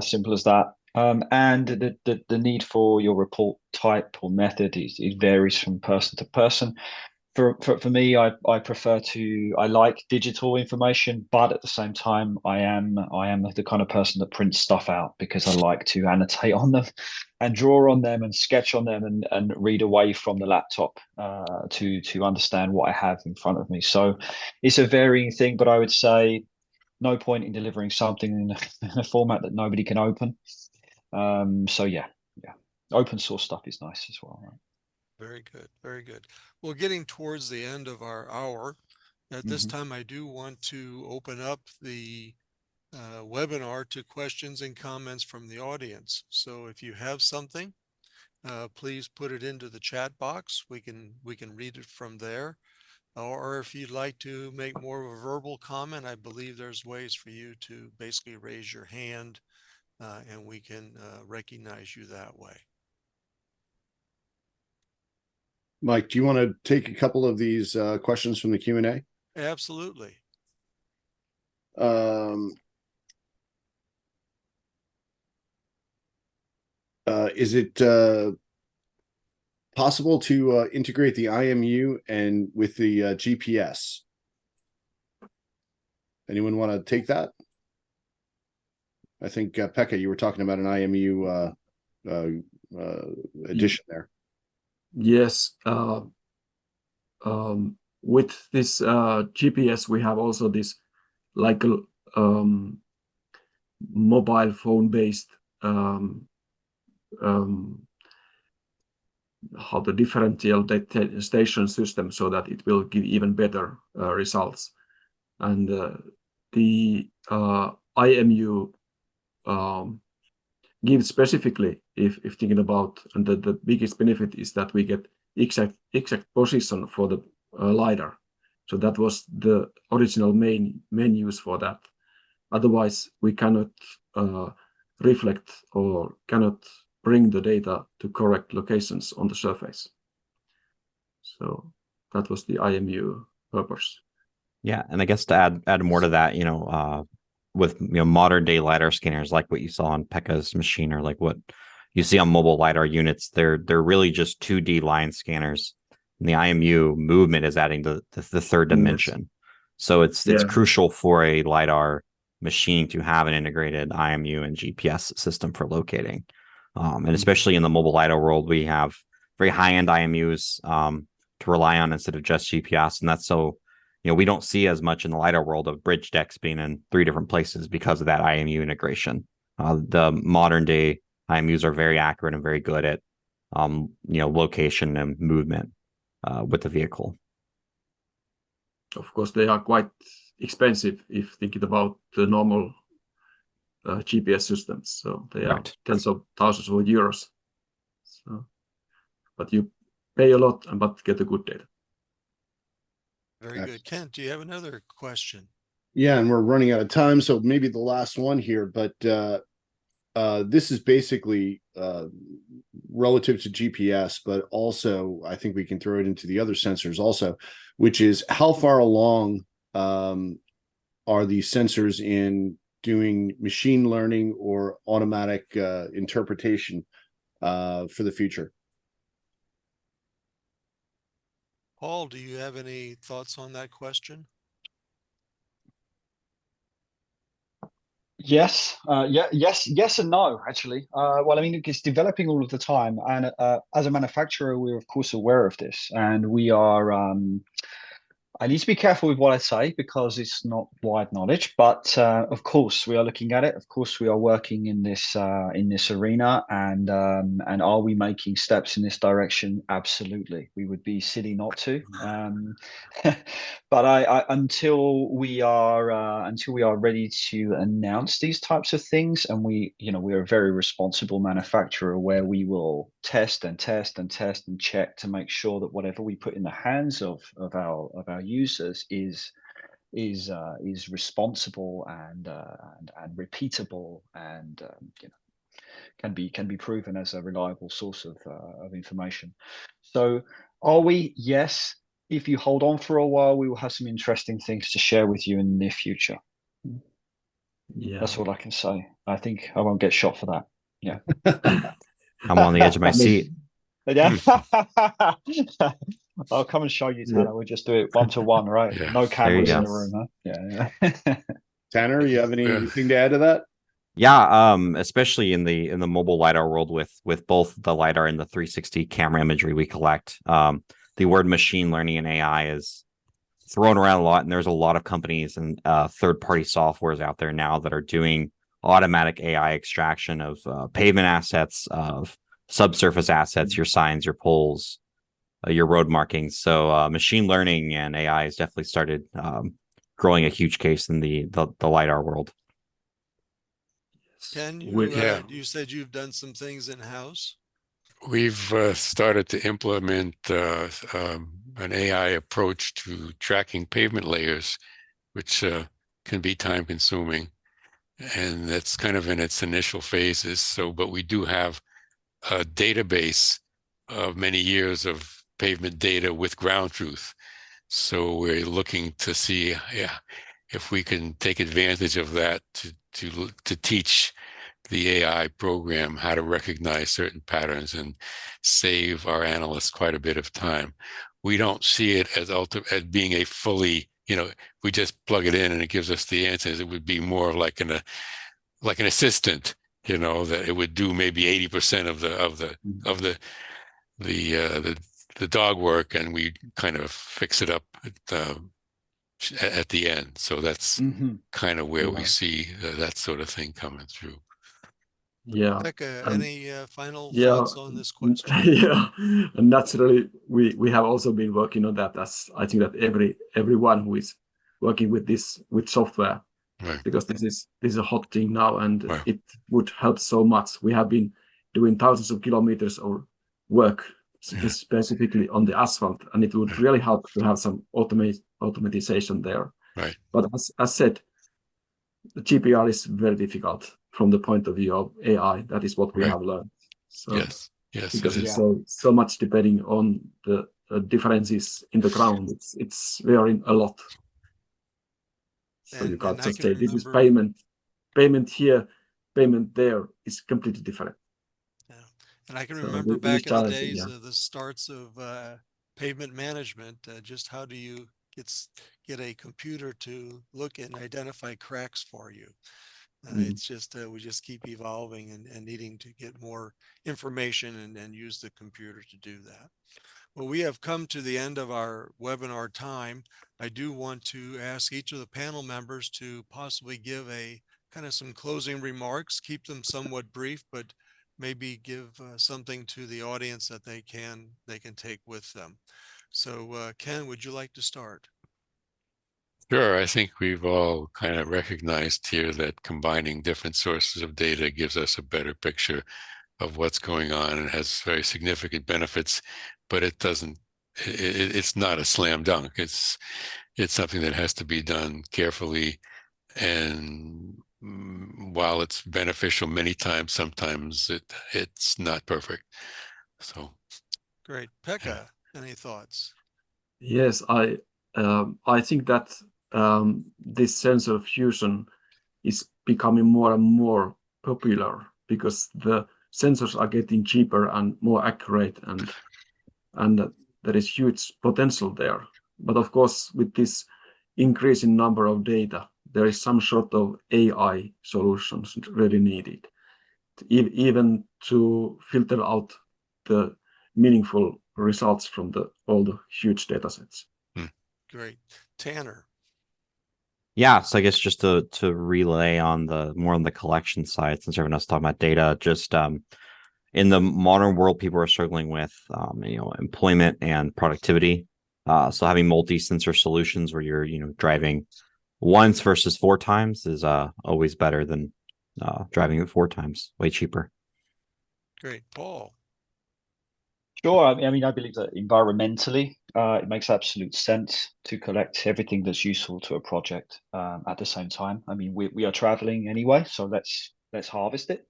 Simple as that. And the need for your report type or method it varies from person to person. For me, I like digital information, but at the same time, I am the kind of person that prints stuff out, because I like to annotate on them and draw on them and sketch on them and read away from the laptop to understand what I have in front of me. So it's a varying thing, but I would say no point in delivering something in a format that nobody can open. So yeah, open source stuff is nice as well. Right? Very good, very good. Well, getting towards the end of our hour, at this time, I do want to open up the webinar to questions and comments from the audience. So if you have something, please put it into the chat box. We can read it from there. Or if you'd like to make more of a verbal comment, I believe there's ways for you to basically raise your hand and we can recognize you that way. Mike, do you want to take a couple of these questions from the Q&A? Absolutely. Is it possible to integrate the IMU and with the GPS? Anyone want to take that? I think Pekka, you were talking about an IMU addition there. Yes. With this GPS, we have also this like mobile phone based how the differential station system, so that it will give even better results. And the IMU gives specifically, if thinking about, and the biggest benefit is that we get exact position for the LiDAR. So that was the original main use for that. Otherwise, we cannot reflect or cannot bring the data to correct locations on the surface. So that was the IMU purpose. Yeah, and I guess to add more to that, with modern day LiDAR scanners, like what you saw on Pekka's machine, or like what you see on mobile LiDAR units, they're really just 2D line scanners. And the IMU movement is adding the third dimension. So it's crucial for a LiDAR machining to have an integrated IMU and GPS system for locating. And especially in the mobile LiDAR world, we have very high-end IMUs to rely on instead of just GPS. And that's so, we don't see as much in the LiDAR world of bridge decks being in 3 different places because of that IMU integration. The modern day IMUs are very accurate and very good at, location and movement with the vehicle. Of course, they are quite expensive if thinking about the normal GPS systems. So they are tens of thousands of euros. So, but you pay a lot but get a good data. Very good. Kent, do you have another question? Yeah, and we're running out of time, so maybe the last one here, but this is basically relative to GPS, but also I think we can throw it into the other sensors also, which is how far along are these sensors in doing machine learning or automatic interpretation for the future? Paul, do you have any thoughts on that question? Yes, yes and no, actually. Well, I mean, it's developing all of the time. And as a manufacturer, we're of course aware of this. And we are, I need to be careful with what I say because it's not wide knowledge, but of course we are looking at it. Of course we are working in this arena, and are we making steps in this direction? Absolutely, we would be silly not to. But I until we are ready to announce these types of things, and we are a very responsible manufacturer where we will test and test and test and check to make sure that whatever we put in the hands of our users is responsible and repeatable and can be proven as a reliable source of information. So are we? Yes. If you hold on for a while, we will have some interesting things to share with you in the near future. Yeah, that's all I can say. I think I won't get shot for that. Yeah. I'm on the edge of my seat. Yeah. I'll come and show you, Tanner. We'll just do it 1-to-1, right? Yeah. No cameras in go. the room, huh? Yeah. Tanner, you have anything to add to that? Yeah, especially in the mobile LiDAR world with both the LiDAR and the 360 camera imagery we collect. The word machine learning and AI is thrown around a lot, and there's a lot of companies and third-party softwares out there now that are doing automatic AI extraction of pavement assets, of subsurface assets, your signs, your poles, your road markings. So machine learning and AI has definitely started growing a huge case in the LiDAR world. Ken, you said you've done some things in-house? We've started to implement an AI approach to tracking pavement layers, which can be time consuming. And that's kind of in its initial phases. So, but we do have a database of many years of pavement data with ground truth. So we're looking to see if we can take advantage of that to teach the AI program how to recognize certain patterns and save our analysts quite a bit of time. We don't see it as being a fully, we just plug it in and it gives us the answers. It would be more like an assistant, that it would do maybe 80% of the dog work, and we kind of fix it up at the end. So that's kind of where we see that sort of thing coming through. Yeah. Becca, any final thoughts on this question? Yeah, and naturally we have also been working on that, as I think that everyone who is working with software, right. Because this is a hot thing now, and it would help so much. We have been doing thousands of kilometers of work specifically on the asphalt, and it would really help to have some automatization there. Right. But as said, the GPR is very difficult from the point of view of AI. That is what we have learned. So, yes, because it's so much depending on the differences in the ground. It's varying a lot. So you can't just say this is payment here, payment there is completely different. Yeah, and I can remember back in the days of the starts of pavement management. Just how do you get a computer to look and identify cracks for you. It's just we just keep evolving and needing to get more information and use the computer to do that. Well, we have come to the end of our webinar time. I do want to ask each of the panel members to possibly give a kind of some closing remarks, keep them somewhat brief, but maybe give something to the audience that they can take with them. So Ken, would you like to start? Sure. I think we've all kind of recognized here that combining different sources of data gives us a better picture of what's going on and has very significant benefits, but it doesn't, it's not a slam dunk. It's something that has to be done carefully. And while it's beneficial many times, sometimes it's not perfect. So. Great. Pekka, any thoughts? Yes, I think that this sensor fusion is becoming more and more popular because the sensors are getting cheaper and more accurate, and there is huge potential there. But of course, with this increasing number of data, there is some sort of AI solutions really needed, even to filter out the meaningful results from all the huge data sets. Great. Tanner. Yeah, so I guess just to relay on more on the collection side, since everyone else is talking about data, just in the modern world, people are struggling with employment and productivity. So having multi-sensor solutions where you're driving once versus 4 times is always better than driving it 4 times, way cheaper. Great. Paul. Sure. I mean, I believe that environmentally, it makes absolute sense to collect everything that's useful to a project at the same time. I mean, we are traveling anyway, so let's harvest it.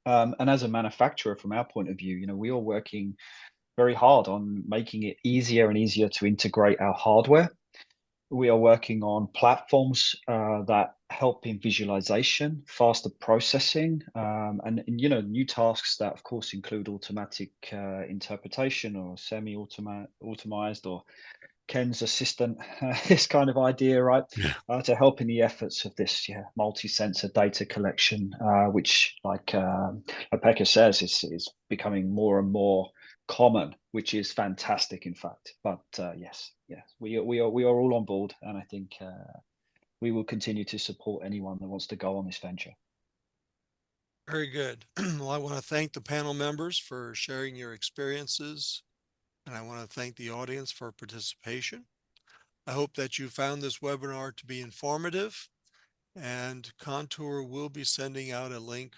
And as a manufacturer, from our point of view, we are working very hard on making it easier and easier to integrate our hardware. We are working on platforms that help in visualization, faster processing, and new tasks that, of course, include automatic interpretation or semi-automized or Ken's assistant, this kind of idea, right? Yeah. To help in the efforts of this multi-sensor data collection, which, like Pekka says, is becoming more and more common, which is fantastic, in fact. But yes, we are all on board, and I think we will continue to support anyone that wants to go on this venture. Very good. Well, I want to thank the panel members for sharing your experiences, and I want to thank the audience for participation. I hope that you found this webinar to be informative, and Contour will be sending out a link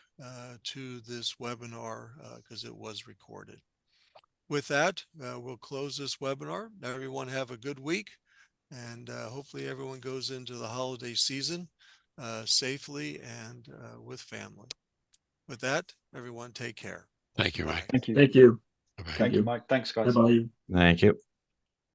to this webinar because it was recorded. With that, we'll close this webinar. Everyone have a good week, and hopefully everyone goes into the holiday season safely and with family. With that, everyone take care. Thank you, Mike. Thank you. Thank you. Bye-bye. Thank you, Mike. Thanks, guys. Bye-bye. Thank you.